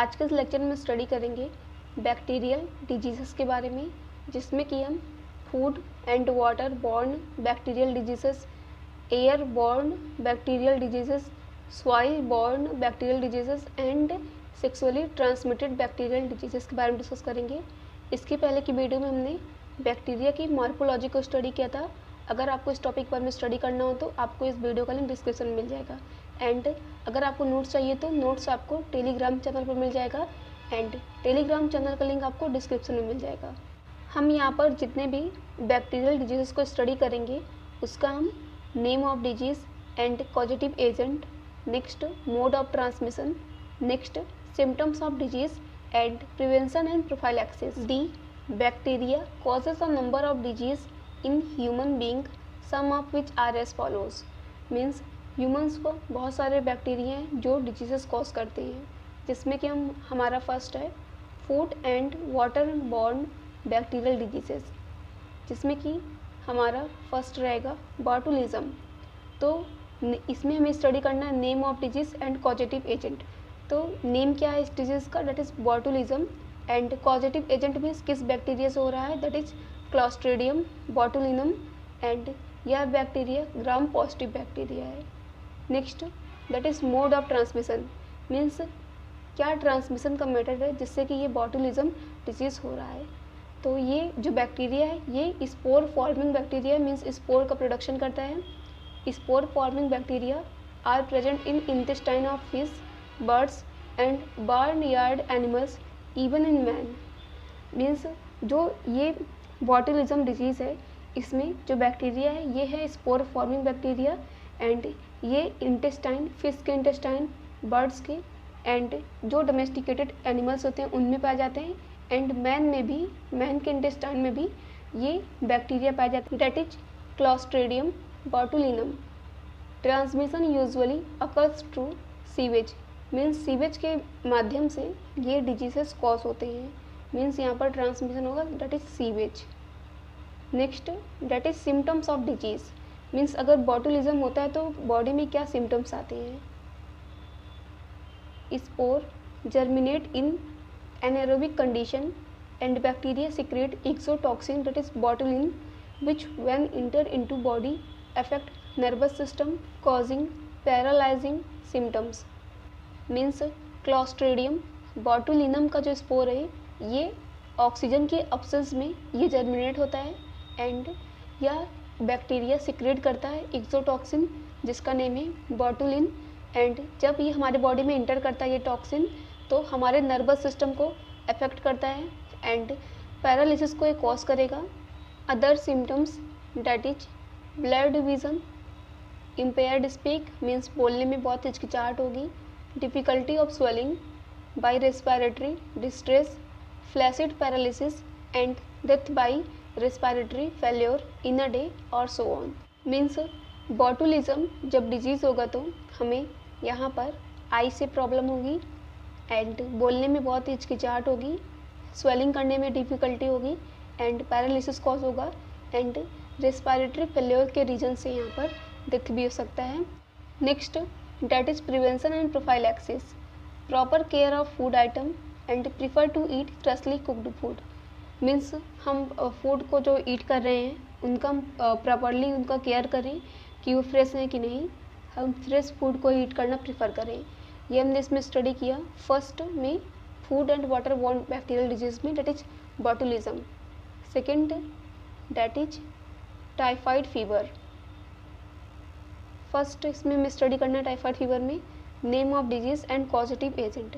आज के इस लेक्चर में स्टडी करेंगे बैक्टीरियल डिजीज़ के बारे में, जिसमें कि हम food and water borne bacterial disease, air born bacterial disease, soil borne bacterial disease and sexually transmitted bacterial disease के बारे में डिस्कस करेंगे। इसके पहले की वीडियो में हमने बैक्टीरिया की मॉर्फोलॉजी को स्टडी किया था। अगर आपको इस टॉपिक पर में स्टडी करना हो तो आपको इस वीडियो का लिंक डिस्क्रिप्शन में मिल जाएगा। एंड अगर आपको नोट्स चाहिए तो नोट्स आपको टेलीग्राम चैनल पर मिल जाएगा एंड टेलीग्राम चैनल का लिंक आपको डिस्क्रिप्शन में मिल जाएगा। हम यहाँ पर जितने भी बैक्टीरियल डिजीज़ को स्टडी करेंगे उसका हम name of disease and causative agent, next mode of transmission, next symptoms of disease and prevention and prophylaxis. The bacteria causes a number of disease in human being, some of which are as follows. Means humans को बहुत सारे bacteria हैं जो disease cause करते हैं, जिसमें कि हमारा फर्स्ट है food and water borne bacterial disease, जिसमें कि हमारा फर्स्ट रहेगा बॉटुलिज्म। तो इसमें हमें स्टडी करना है name of disease and causative agent. तो नेम क्या है इस डिजीज़ का, that is botulism, and causative agent means किस बैक्टीरिया से हो रहा है, that is Clostridium botulinum, and यह बैक्टीरिया ग्राम पॉजिटिव बैक्टीरिया है। Next that is mode of transmission, means क्या ट्रांसमिशन का मेथड है जिससे कि ये बोटुलिज्म डिजीज़ हो रहा है। तो ये जो बैक्टीरिया है ये spore forming bacteria means spore का प्रोडक्शन करता है। Spore forming bacteria are present in intestine of fish, birds and barn yard animals, even in man. Means जो ये बोटुलिज्म डिजीज़ है इसमें जो बैक्टीरिया है ये है स्पोर फॉर्मिंग बैक्टीरिया, एंड ये इंटेस्टाइन, फिश के इंटेस्टाइन, बर्ड्स के एंड जो डोमेस्टिकेटेड एनिमल्स होते हैं उनमें पाए जाते हैं, एंड मैन में भी, मैन के इंटेस्टाइन में भी ये बैक्टीरिया पाए जाते हैं, that is Clostridium botulinum. Transmission usually occurs through sewage, means sewage के माध्यम से ये डिजीजेस कॉज होते हैं। मीन्स यहाँ पर ट्रांसमिशन होगा, that is sewage. Next that is symptoms of disease, means अगर बोटुलिज्म होता है तो बॉडी में क्या सिम्टम्स आते हैं। Spore germinate in anaerobic condition and bacteria secrete exotoxin, that is botulin, which when enter into body affect nervous system causing paralyzing symptoms। Means Clostridium botulinum का जो स्पोर है ये ऑक्सीजन के अब्सेंस में ये जर्मिनेट होता है एंड यह बैक्टीरिया सिक्रेट करता है एक्सोटॉक्सिन जिसका नेम है बोटुलिन, एंड जब ये हमारे बॉडी में इंटर करता है ये टॉक्सिन तो हमारे नर्वस सिस्टम को अफेक्ट करता है एंड पैरालिसिस को ये कॉज करेगा। Other symptoms that is blurred vision, impaired speak means बोलने में बहुत हिचकिचाहट होगी, difficulty of swelling by respiratory distress, flaccid paralysis and death by respiratory failure in a day और सो ऑन। मीन्स बोटुलिज्म जब डिजीज़ होगा तो हमें यहाँ पर आई से प्रॉब्लम होगी एंड बोलने में बहुत हिचकिचाहट होगी, स्वेलिंग करने में डिफ़िकल्टी होगी एंड पैरालिसिस कॉज होगा, एंड रेस्पिरेटरी फेल्योर के रीजन से यहाँ पर डेथ भी हो सकता है। Next that is prevention and prophylaxis, proper care of food item and prefer to eat freshly cooked food. Means हम फूड को जो ईट कर रहे हैं उनका हम प्रॉपरली उनका केयर करें कि वो फ्रेश हैं कि नहीं, हम फ्रेश फूड को ईट करना प्रीफर करें। ये हमने इसमें स्टडी किया फर्स्ट में food and water borne bacterial disease में, that is botulism. Second that is typhoid fever. First इसमें हमें स्टडी करना है टाइफाइड फीवर में name of disease and causative agent.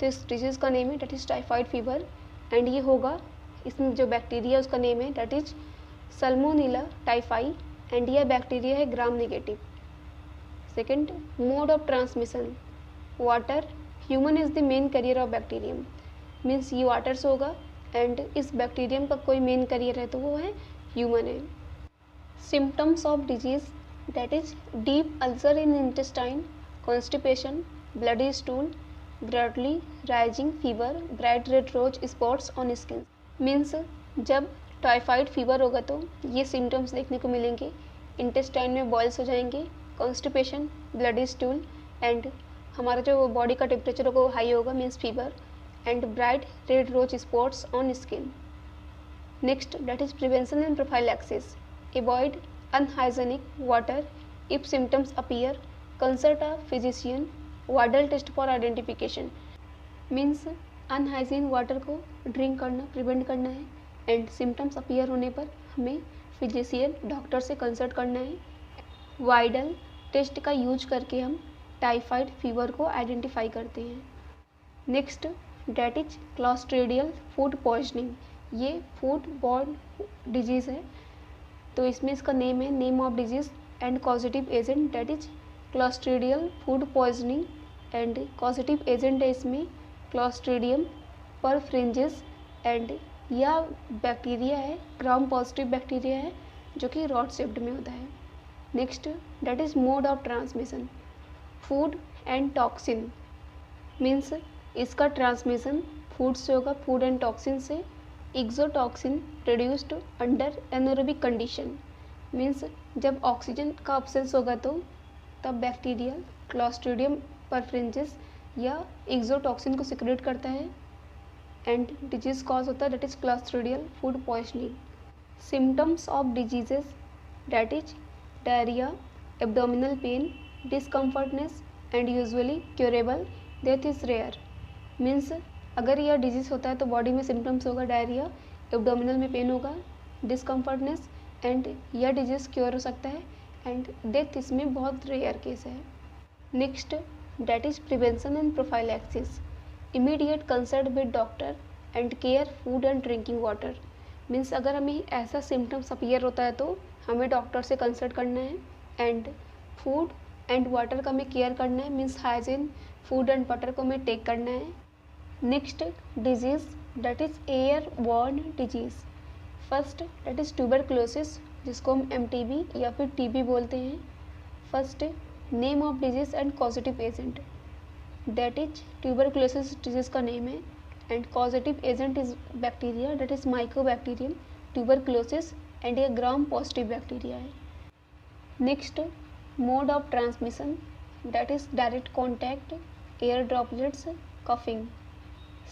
तो इस डिजीज़ का नेम है that is typhoid fever, and ये होगा इसमें जो बैक्टीरिया उसका नेम है that is salmonella typhi, and यह बैक्टीरिया है gram negative. Second mode of transmission water, human is the main carrier of bacterium, means ये वाटर से होगा एंड इस बैक्टीरियम का कोई मेन कैरियर है तो वो है ह्यूमन है। Symptoms of disease that is deep ulcer in intestine, constipation, bloody stool, gradually rising fever, bright red rose spots on skin. Means जब टाइफाइड फीवर होगा तो ये सिम्टम्स देखने को मिलेंगे, इंटेस्टाइन में बॉयल्स हो जाएंगे, कॉन्स्टिपेशन, ब्लडी स्टूल एंड हमारा जो बॉडी का टेम्परेचर होगा वो हाई होगा, means fever, and bright red rose spots on skin. Next, that is prevention and prophylaxis. Avoid unhygienic water if symptoms appear, consult a physician, Widal test for identification. Means unhygiene water को drink करना prevent करना है, and symptoms appear होने पर हमें physician doctor से consult करना है। वाइडल टेस्ट का यूज करके हम टाइफाइड फीवर को आइडेंटिफाई करते हैं। Next, that is clostridial food poisoning. ये फूड बॉर्न डिजीज़ है, तो इसमें इसका नेम है, name of disease and causative agent, that is clostridial food poisoning, and causative agent है इसमें क्लॉस्ट्रीडियम परफ्रिंजिस, एंड यह बैक्टीरिया है, ग्राम पॉजिटिव बैक्टीरिया है जो कि रॉड शेप्ड में होता है। Next, that is mode of transmission. Food and toxin, means इसका ट्रांसमिशन फूड से होगा, फूड एंड टॉक्सिन से। Exotoxin produced under anaerobic condition, means जब ऑक्सीजन का अब्सेंस होगा तो तब बैक्टीरिया क्लॉस्ट्रीडियम परफ्रिंजिस या एक्सोटॉक्सिन को सिक्रेट करता है, एंड डिजीज कॉज होता है, that is clostridial food poisoning. Symptoms of diseases, that is diarrhoea, abdominal pain, discomfortness, and usually curable, death is rare. Means अगर यह डिजीज़ होता है तो बॉडी में सिम्टम्स होगा डायरिया, एब्डोमिनल में पेन होगा, डिस्कम्फर्टनेस, एंड यह डिजीज़ क्योर हो सकता है, एंड डेथ इसमें बहुत रेयर केस है। Next, that is prevention and prophylaxis. Immediate consult with doctor and care food and drinking water. Means अगर हमें ऐसा सिम्टम्स अपीयर होता है तो हमें डॉक्टर से कंसल्ट करना है, एंड फूड एंड वाटर का हमें केयर करना है, means hygiene food and water को हमें टेक करना है। Next, disease, that is air borne disease. First, that is tuberculosis, जिसको हम एमटीबी या फिर टीबी बोलते हैं। First, name of disease and causative agent, that is tuberculosis disease का नेम है, and causative agent is bacteria, that is Mycobacterium tuberculosis, and ये gram positive bacteria है। Next, mode of transmission, that is direct contact, air droplets, coughing.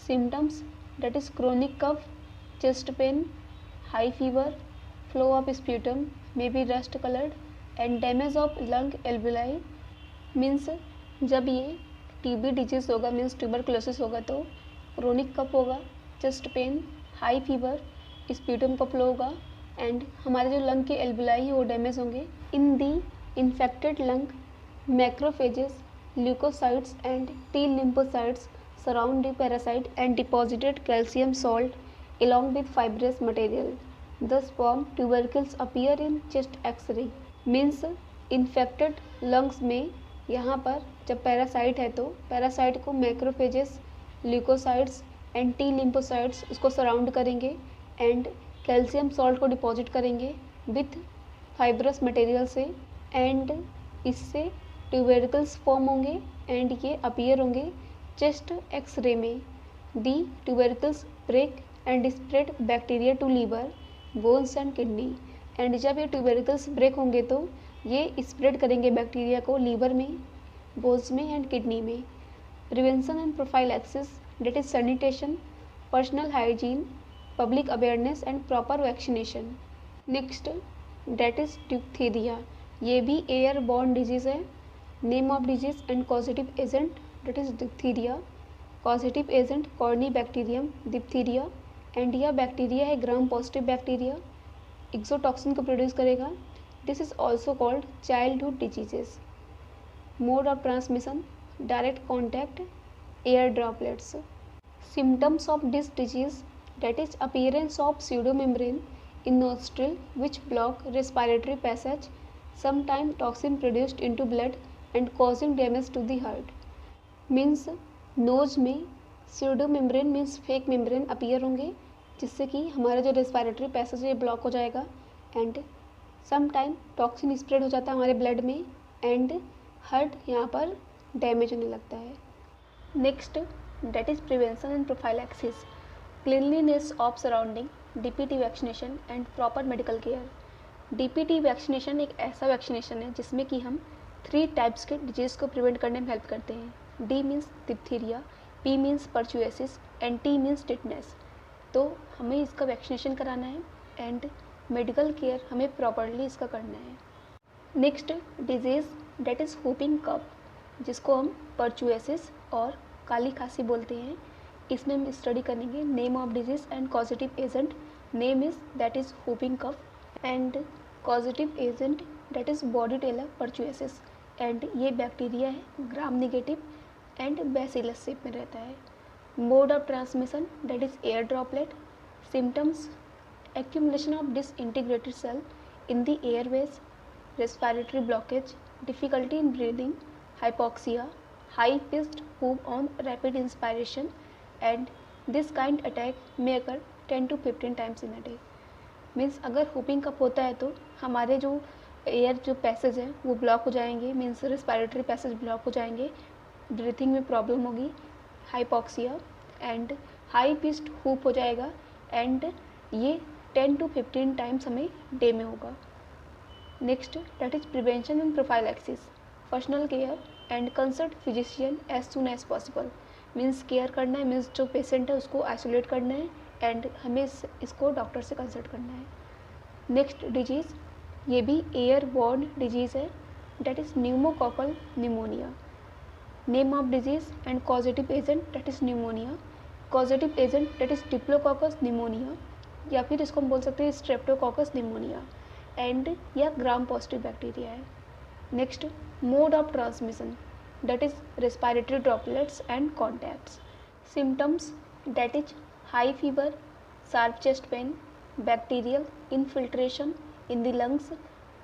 Symptoms, that is chronic cough, chest pain, high fever, flow of sputum, may be rust coloured, and damage of lung एल्बुलाई। Means जब ये TB disease होगा, means tuberculosis होगा, तो chronic cough होगा, chest pain, high fever, sputum का flow होगा, and हमारे जो लंग के एल्बुलाई हैं वो डैमेज होंगे। In the infected lung, macrophages, leukocytes and T lymphocytes surround the parasite and deposited calcium salt along with fibrous material. Thus form tubercles appear in chest X-ray. Means infected lungs में यहाँ पर जब parasite है तो parasite को macrophages, leukocytes and T lymphocytes उसको surround करेंगे, and calcium salt को डिपॉजिट करेंगे विथ फाइब्रस मटेरियल से, एंड इससे ट्यूबरकल्स फॉर्म होंगे, एंड ये अपीयर होंगे चेस्ट एक्सरे में। The tubercles break and spread bacteria to liver, bones and kidney, and जब ये ट्यूबरकल्स ब्रेक होंगे तो ये स्प्रेड करेंगे बैक्टीरिया को लीवर में, बोन्स में एंड किडनी में। Prevention and prophylaxis, that is sanitation, personal hygiene, public awareness and proper vaccination. Next, that is diphtheria. ये भी एयर बॉर्न डिजीज़ है। Name of disease and causative agent, that is diphtheria, causative agent Corynebacterium diphtheria, and यह bacteria है gram positive bacteria, exotoxin को produce करेगा। This is also called childhood diseases. Mode of transmission, direct contact, air droplets. Symptoms of this disease, that is appearance of pseudomembrane in nostril which block respiratory passage, sometimes toxin produced into blood and causing damage to the heart. Means nose में pseudomembrane means fake membrane appear होंगे जिससे कि हमारा जो respiratory passage है block हो जाएगा, and some time toxin spread हो जाता है हमारे ब्लड में, एंड हार्ट यहाँ पर डैमेज होने लगता है। Next, that is prevention and prophylaxis, cleanliness of surrounding, DPT vaccination and proper medical care. DPT vaccination एक ऐसा वैक्सीनेशन है जिसमें कि हम 3 टाइप्स के डिजीज़ को प्रिवेंट करने में हेल्प करते हैं। D means diphtheria, P means pertussis and T means tetanus. तो हमें इसका वैक्सीनेशन कराना है एंड मेडिकल केयर हमें प्रॉपरली इसका करना है। Next disease that is whooping cough, जिसको हम परचुएसिस और काली खांसी बोलते हैं। इसमें हम स्टडी करेंगे name of disease and causative agent. Name is that is whooping cough and causative agent that is Bordetella pertussis and ये बैक्टीरिया है gram negative and bacillus shape में रहता है। Mode of transmission that is air droplet. Symptoms accumulation of disintegrated cell in the airways, respiratory blockage, difficulty in breathing, hypoxia, high pitched whoop on rapid inspiration, and this kind attack may occur 10 to 15 times in a day। Means अगर whooping कफ होता है तो हमारे जो air जो passage है वो block हो जाएंगे, मीन्स रेस्पिरेटरी पैसेज ब्लॉक हो जाएंगे, ब्रीथिंग में प्रॉब्लम होगी, hypoxia and high pitched hoop हो जाएगा एंड ये 10 to 15 टाइम्स हमें डे में होगा। Next that is prevention and prophylaxis, personal care and consult physician as soon as possible. Means care करना है, मीन्स जो पेशेंट है उसको आइसोलेट करना है एंड हमें इसको डॉक्टर से कंसल्ट करना है। नेक्स्ट डिजीज़ ये भी एयर बॉर्न डिजीज़ है, that is pneumococcal pneumonia. Name of disease and causative agent that is pneumonia. Causative agent that is diplococcus pneumonia या फिर इसको हम बोल सकते हैं स्ट्रेप्टोकोकस निमोनिया एंड या ग्राम पॉजिटिव बैक्टीरिया है। Next mode of transmission that is respiratory droplets and contacts. Symptoms that is high fever, sharp chest pain, bacterial infiltration in the lungs,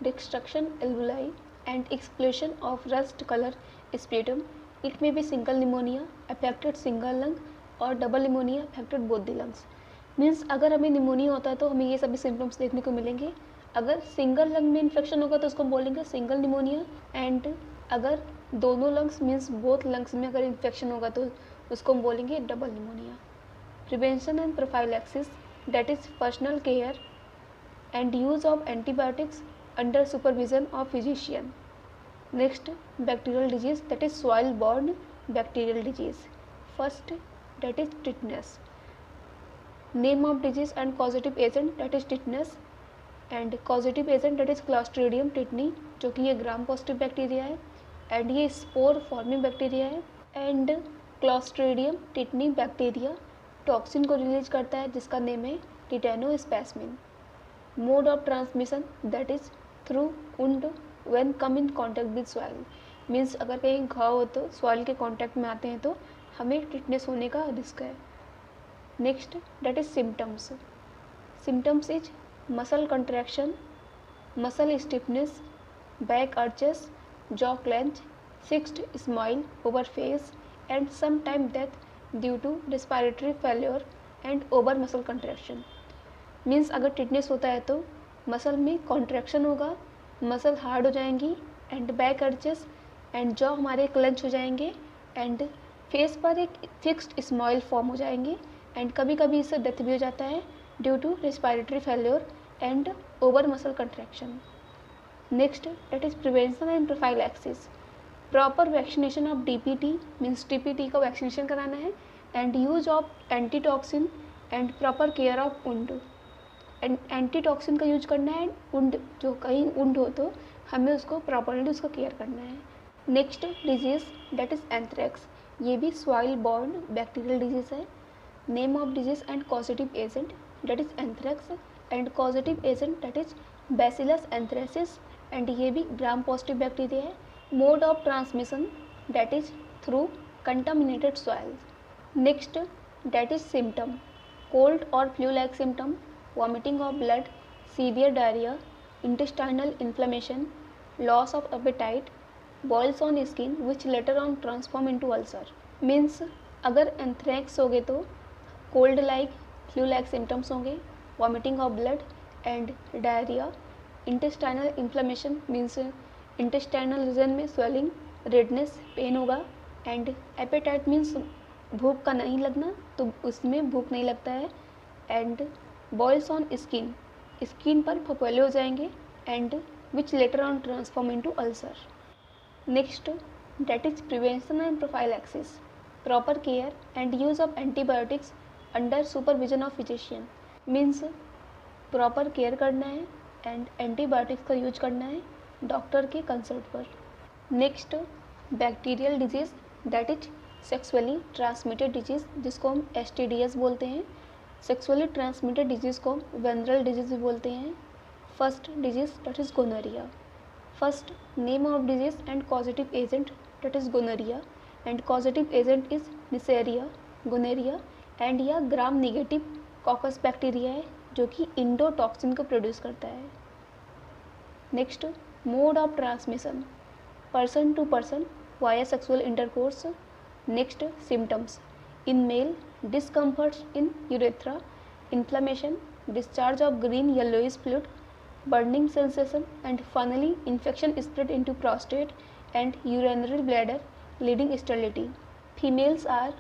destruction alveoli and explosion of rust colour sputum. It may be single pneumonia affected single lung और double pneumonia affected both the lungs. Means अगर हमें pneumonia होता है तो हमें ये सभी symptoms देखने को मिलेंगे। अगर सिंगल लंग में इन्फेक्शन होगा तो उसको बोलेंगे सिंगल निमोनिया एंड अगर दोनों लंग्स मीन्स बोथ लंग्स में अगर इन्फेक्शन होगा तो उसको हम बोलेंगे double pneumonia. Prevention and prophylaxis that is personal care and use of antibiotics under supervision of physician. Next bacterial disease that is soil borne bacterial disease. First that is tetanus. Name of disease and causative agent that is tetanus and causative agent that is Clostridium tetani, जो कि ये gram positive bacteria है and ये spore forming bacteria है and Clostridium tetani bacteria toxin को release करता है जिसका नेम है tetanospasmin. Mode of transmission that is through wound when come in contact with soil. Means अगर कहीं घाव हो तो सॉइल के कॉन्टैक्ट में आते हैं तो हमें टिटनेस होने का रिस्क है। Next that is symptoms. Symptoms is muscle contraction, muscle stiffness, back arches, jaw clench, fixed smile over face and sometime death due to respiratory failure and over muscle contraction. Means अगर tetanus होता है तो muscle में contraction होगा, muscle hard हो जाएंगी and back अर्चेस and jaw हमारे clench हो जाएंगे एंड फेस पर एक फिक्स्ड स्माइल फॉर्म हो जाएंगे एंड कभी कभी इससे डेथ भी हो जाता है due to respiratory failure and over muscle contraction. Next that is prevention and prophylaxis. Proper vaccination of DPT means TPT का वैक्सीनेशन कराना है and use of antitoxin and proper care of wound. Antitoxin का use करना है, wound जो कहीं wound हो तो हमें उसको प्रॉपरली उसका केयर करना है। Next disease that is anthrax. ये भी सॉइल बॉर्न बैक्टीरियल डिजीज़ है। Name of disease and causative agent that is anthrax and causative agent that is Bacillus anthracis and ये भी ग्राम पॉजिटिव बैक्टीरिया है। Mode of transmission that is through contaminated soil. Next that is symptom cold और flu like symptom, vomiting of blood, severe diarrhea, intestinal inflammation, loss of appetite, boils on skin which later on transform into ulcer। Means अगर anthrax होगे तो cold like flu like symptoms होंगे, vomiting of blood and diarrhoea, intestinal inflammation means intestinal region में swelling, redness, pain होगा and appetite means भूख का नहीं लगना, तो उसमें भूख नहीं लगता है and boils on skin, skin पर फफोले हो जाएंगे and which later on transform into ulcer. Next that is prevention and prophylaxis, proper care and use of antibiotics under supervision of physician, means proper care करना है and antibiotics का use करना है doctor के कंसल्ट पर। Next bacterial disease that is sexually transmitted disease जिसको हम STDs बोलते हैं। सेक्सुअली ट्रांसमिटेड डिजीज़ को वेनरल डिजीज़ भी बोलते हैं। First disease that is gonorrhoea. First name of disease and causative agent that is gonorrhoea and causative agent is Neisseria gonorrhoeae and या gram negative caucus bacteria है जो कि इंडोटॉक्सिन को produce करता है। Next mode of transmission person to person via sexual intercourse. Next symptoms in male discomforts in urethra, inflammation, discharge of green yellowish fluid, burning sensation and finally infection spread into prostate and urinary bladder leading sterility. Females are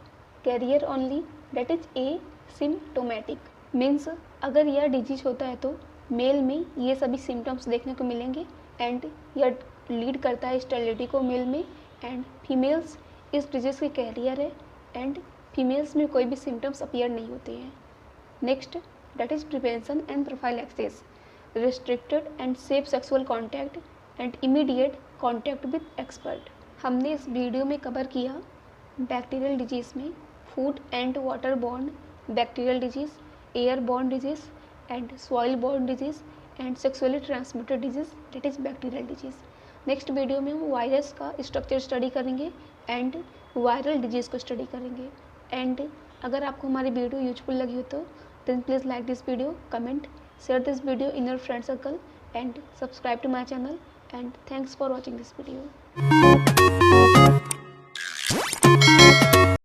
carrier only that is asymptomatic means अगर यह disease होता है तो mail में ये सभी symptoms देखने को मिलेंगे एंड यह लीड करता है स्टेरिलिटी को मेल में एंड फीमेल्स इस डिजीज़ के कैरियर है एंड फीमेल्स में कोई भी सिम्टम्स अपीयर नहीं होते हैं। Next that is prevention and prophylaxis restricted and safe sexual contact and immediate contact with expert. हमने इस वीडियो में कवर किया बैक्टीरियल डिजीज़ में food and water borne bacterial disease, air borne disease and soil born disease and sexually transmitted disease that is bacterial disease. Next video में हम virus का structure study करेंगे and viral disease को study करेंगे। And अगर आपको हमारी video useful लगी हो तो then please like this video, comment, share this video in your friend circle and subscribe to my channel and thanks for watching this video.